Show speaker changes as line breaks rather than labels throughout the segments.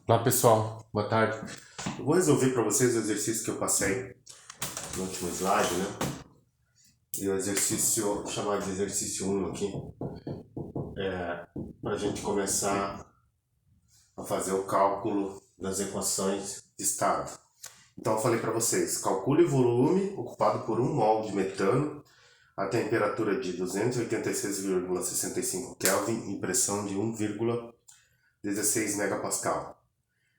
Olá pessoal, boa tarde. Eu vou resolver para vocês o exercício que eu passei no último slide, né? E o exercício, vou chamar de exercício 1 aqui, para a gente começar a fazer o cálculo das equações de estado. Então eu falei para vocês, calcule o volume ocupado por 1 mol de metano a temperatura de 286,65 Kelvin e pressão de 1,16 megapascal.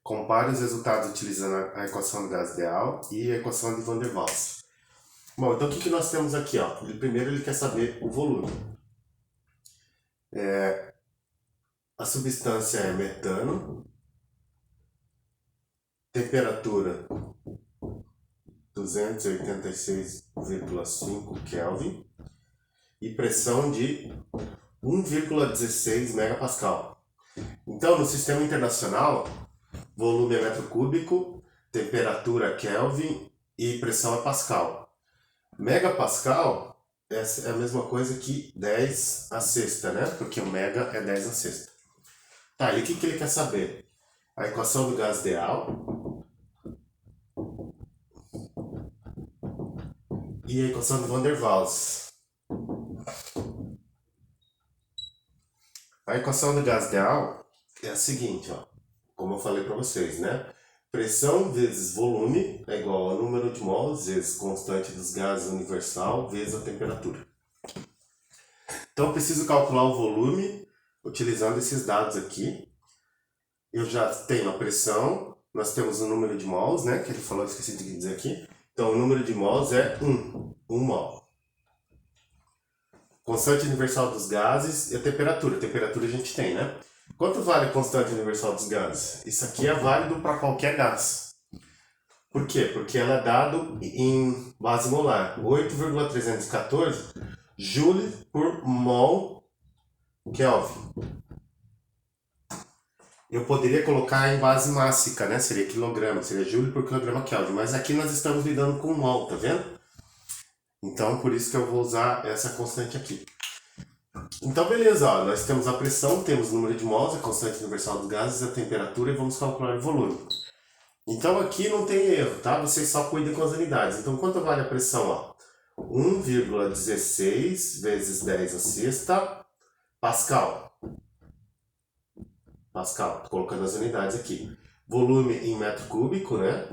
Compare os resultados utilizando a equação do gás ideal e a equação de Van der Waals. Bom, então o que nós temos aqui? Ó? Primeiro ele quer saber o volume. A substância é metano, temperatura 286,5 Kelvin e pressão de 1,16 megapascal. Então, no sistema internacional, volume é metro cúbico, temperatura é Kelvin e pressão é pascal. Megapascal é a mesma coisa que 10 a sexta, né? Porque o mega é 10 a sexta. Tá, e o que ele quer saber? A equação do gás ideal e a equação de Van der Waals. A equação do gás ideal é a seguinte, ó, como eu falei para vocês, né? Pressão vezes volume é igual ao número de mols vezes constante dos gases universal vezes a temperatura. Então eu preciso calcular o volume utilizando esses dados aqui. Eu já tenho a pressão, nós temos o número de mols, né? Que ele falou, esqueci de dizer aqui. Então o número de mols é 1 mol. Constante universal dos gases e a temperatura. A temperatura a gente tem, né? Quanto vale a constante universal dos gases? Isso aqui é válido para qualquer gás. Por quê? Porque ela é dado em base molar. 8,314 joule por mol Kelvin. Eu poderia colocar em base mássica, né? Seria quilograma, seria joule por quilograma Kelvin. Mas aqui nós estamos lidando com mol, tá vendo? Então, por isso que eu vou usar essa constante aqui. Então, beleza, ó, nós temos a pressão, temos o número de mols, a constante universal dos gases, a temperatura e vamos calcular o volume. Então, aqui não tem erro, tá? Vocês só cuidem com as unidades. Então, quanto vale a pressão? Ó? 1,16 vezes 10 a sexta pascal. Pascal, tô colocando as unidades aqui. Volume em metro cúbico, né?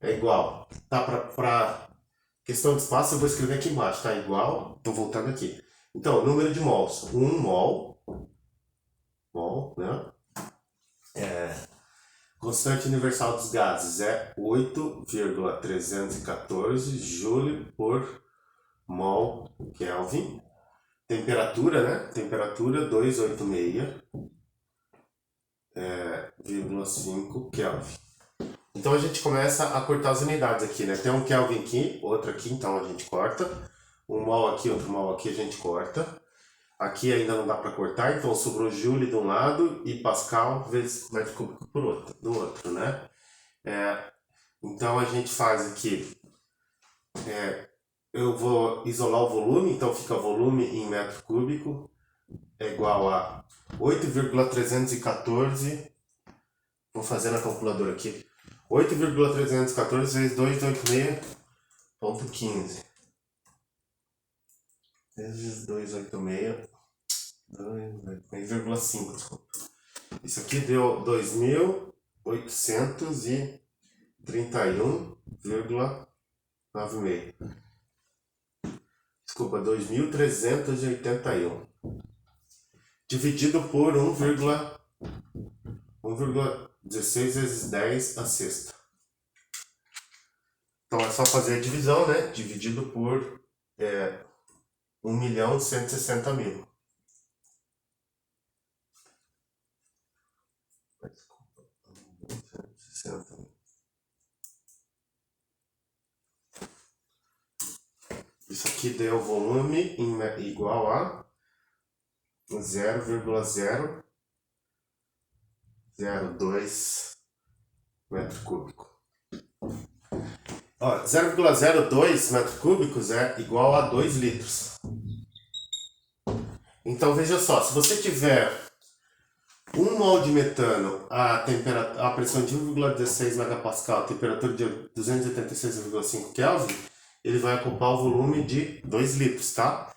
É igual. Tá, para questão de espaço, eu vou escrever aqui embaixo, tá? Igual, tô voltando aqui. Então, número de mols, 1 mol, né? Constante universal dos gases é 8,314 joule por mol Kelvin. Temperatura, né? Temperatura 286,5 Kelvin. Então a gente começa a cortar as unidades aqui, né? Tem um Kelvin aqui, outro aqui, então a gente corta. Um mol aqui, outro mol aqui, a gente corta. Aqui ainda não dá para cortar, então sobrou joule de um lado e pascal vezes metro cúbico do outro, né? Então a gente faz aqui, eu vou isolar o volume, então fica volume em metro cúbico é igual a 8,314, vou fazer na calculadora aqui, 8,314 vezes 286,15 vezes 2,5, desculpa. Isso aqui deu 2.831,96. Desculpa, 2.381. Dividido por 1,16 vezes 10 a sexta. Então é só fazer a divisão, né? Dividido por 1.160.000. Desculpa, 1.160.000. Isso aqui deu volume igual a 0,002 metro cúbico. 0,02 metros cúbicos é igual a 2 litros. Então veja só, se você tiver 1 mol de metano, a pressão de 1,16 megapascal, a temperatura de 286,5 Kelvin, ele vai ocupar o volume de 2 litros, tá?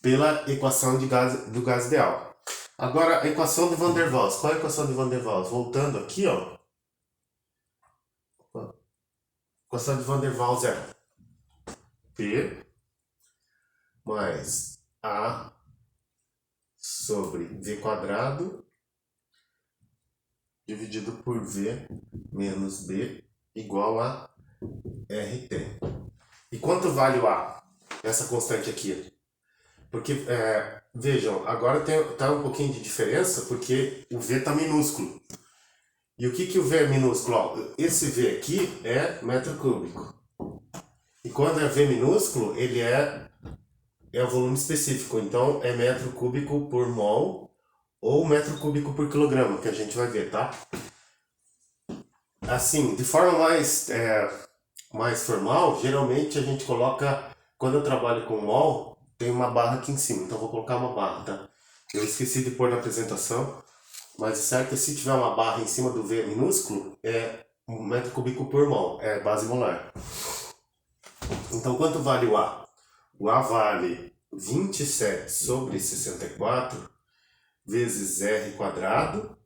Pela equação do gás ideal. Agora, a equação de Van der Waals. Qual é a equação de Van der Waals? Voltando aqui, ó. A equação de Van der Waals é P mais A sobre V quadrado dividido por V menos B igual a RT. E quanto vale o A? Essa constante aqui. Porque, vejam, agora tá um pouquinho de diferença porque o V está minúsculo. E o que o V é minúsculo? Ó, esse V aqui é metro cúbico. E quando é V minúsculo, ele é o volume específico. Então, é metro cúbico por mol ou metro cúbico por quilograma, que a gente vai ver, tá? Assim, de forma mais formal, geralmente a gente coloca, quando eu trabalho com mol, tem uma barra aqui em cima, então eu vou colocar uma barra, tá? Eu esqueci de pôr na apresentação, mas o certo é se tiver uma barra em cima do V minúsculo, é 1 metro cúbico por mol, é base molar. Então quanto vale o A? O A vale 27 sobre 64 vezes R quadrado,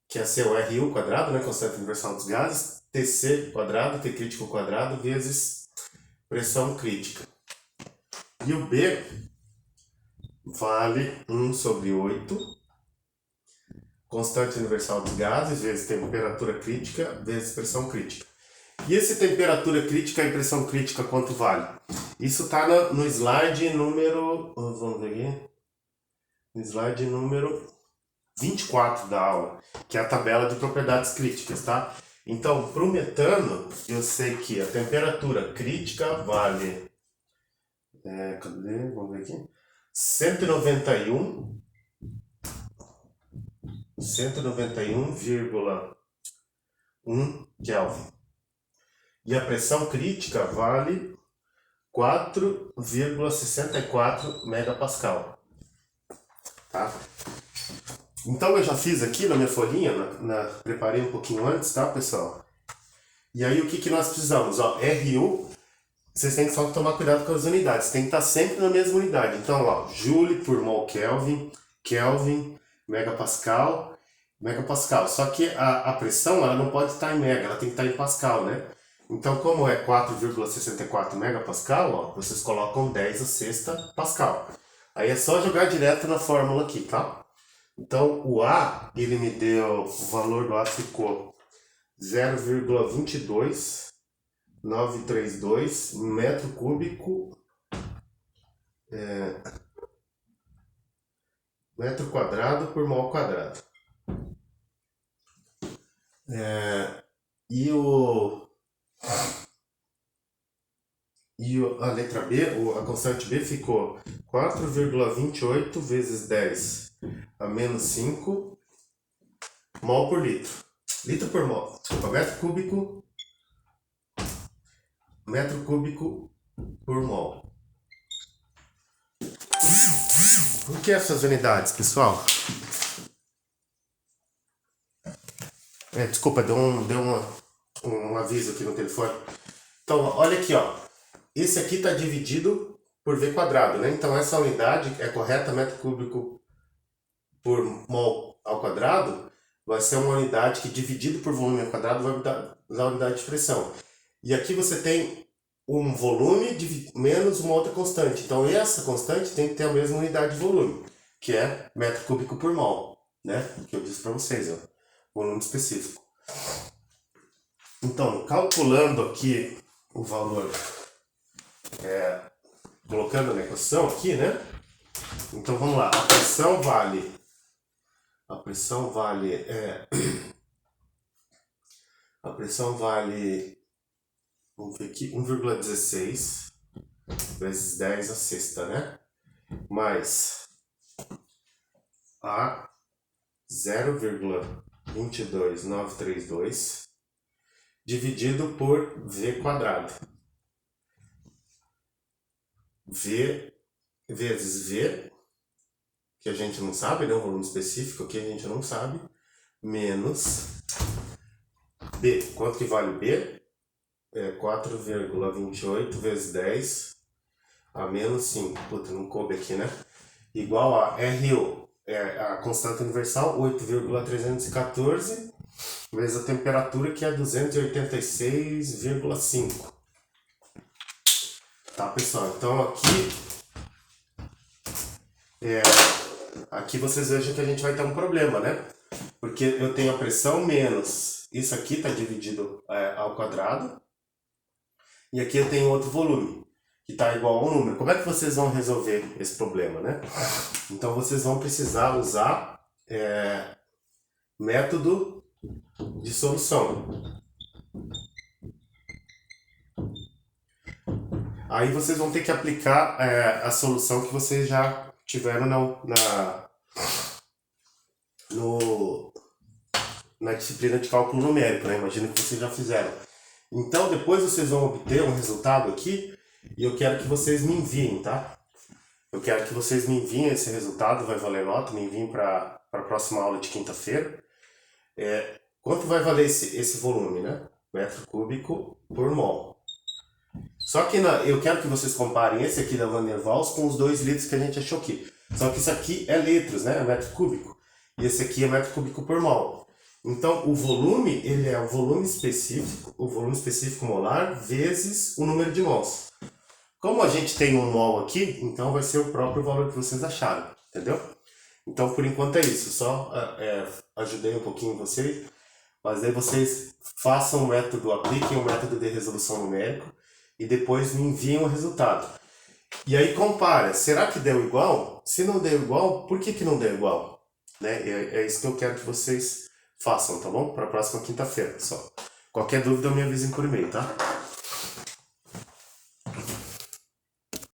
que é seu RU quadrado, né, constante universal dos gases, TC quadrado, T crítico quadrado, vezes pressão crítica. E o B vale 1 sobre 8, constante universal dos gases, vezes temperatura crítica, vezes pressão crítica. E esse temperatura crítica e pressão crítica quanto vale? Isso está no slide número... Vamos ver aqui. No slide número 24 da aula, que é a tabela de propriedades críticas, tá? Então, para o metano, eu sei que a temperatura crítica vale... cadê? Vamos ver aqui. 191,1 Kelvin. E a pressão crítica vale 4,64 megapascal. Tá? Então eu já fiz aqui na minha folhinha, preparei um pouquinho antes, tá, pessoal? E aí o que nós precisamos? Ó, RU, vocês têm que só tomar cuidado com as unidades, tem que estar sempre na mesma unidade. Então, ó, Joule por mol Kelvin, Kelvin, megapascal, megapascal. Só que a pressão ela não pode estar em mega, ela tem que estar em pascal, né? Então, como é 4,64 megapascal, ó, vocês colocam 10 a sexta pascal. Aí é só jogar direto na fórmula aqui, tá? Então, o A, ele me deu, o valor do A ficou 0,22932 metro cúbico metro quadrado por mol quadrado. E a letra B, a constante B ficou 4,28 vezes 10 a menos 5 mol por litro. Litro por mol. Desculpa, metro cúbico por mol. Por que essas unidades, pessoal? Desculpa, deu um aviso aqui no telefone. Então, olha aqui, ó. Esse aqui está dividido por V quadrado, né? Então, essa unidade é correta, metro cúbico por mol ao quadrado, vai ser uma unidade que, dividido por volume ao quadrado, vai dar a unidade de pressão. E aqui você tem um volume menos uma outra constante. Então, essa constante tem que ter a mesma unidade de volume, que é metro cúbico por mol, né? Que eu disse para vocês, ó. Volume específico. Então, calculando aqui o valor, colocando na equação aqui, né? Então, vamos lá. A pressão vale, vamos ver aqui, 1,16 vezes 10 a sexta, né? Mais a 0,22932 dividido por V quadrado. V vezes V, que a gente não sabe, né? Um volume específico que a gente não sabe, menos B. Quanto que vale B? É 4,28 vezes 10 a menos 5. Puta, não coube aqui, né? Igual a RO, a constante universal, 8,314 vezes a temperatura, que é 286,5. Tá, pessoal? Então aqui vocês vejam que a gente vai ter um problema, né? Porque eu tenho a pressão menos isso aqui está dividido ao quadrado, e aqui eu tenho outro volume que está igual ao número. Como é que vocês vão resolver esse problema, né? Então vocês vão precisar usar método de solução. Aí vocês vão ter que aplicar a solução que vocês já tiveram na disciplina de cálculo numérico, né? Imagino que vocês já fizeram. Então depois vocês vão obter um resultado aqui e eu quero que vocês me enviem, tá? Eu quero que vocês me enviem esse resultado, vai valer nota, me enviem para a próxima aula de quinta-feira. Quanto vai valer esse volume, né? Metro cúbico por mol. Só que eu quero que vocês comparem esse aqui da Van der Waals com os 2 litros que a gente achou aqui. Só que isso aqui é litros, né? É metro cúbico. E esse aqui é metro cúbico por mol. Então, o volume, ele é o volume específico molar vezes o número de mols. Como a gente tem um mol aqui, então vai ser o próprio valor que vocês acharam, entendeu? Então, por enquanto é isso. Só ajudei um pouquinho vocês, mas aí vocês façam o método, apliquem o método de resolução numérica e depois me enviem o resultado. E aí compara, será que deu igual? Se não deu igual, por que não deu igual? Né? É isso que eu quero que vocês façam, tá bom? Para a próxima quinta-feira, pessoal. Qualquer dúvida me avisem por e-mail, tá?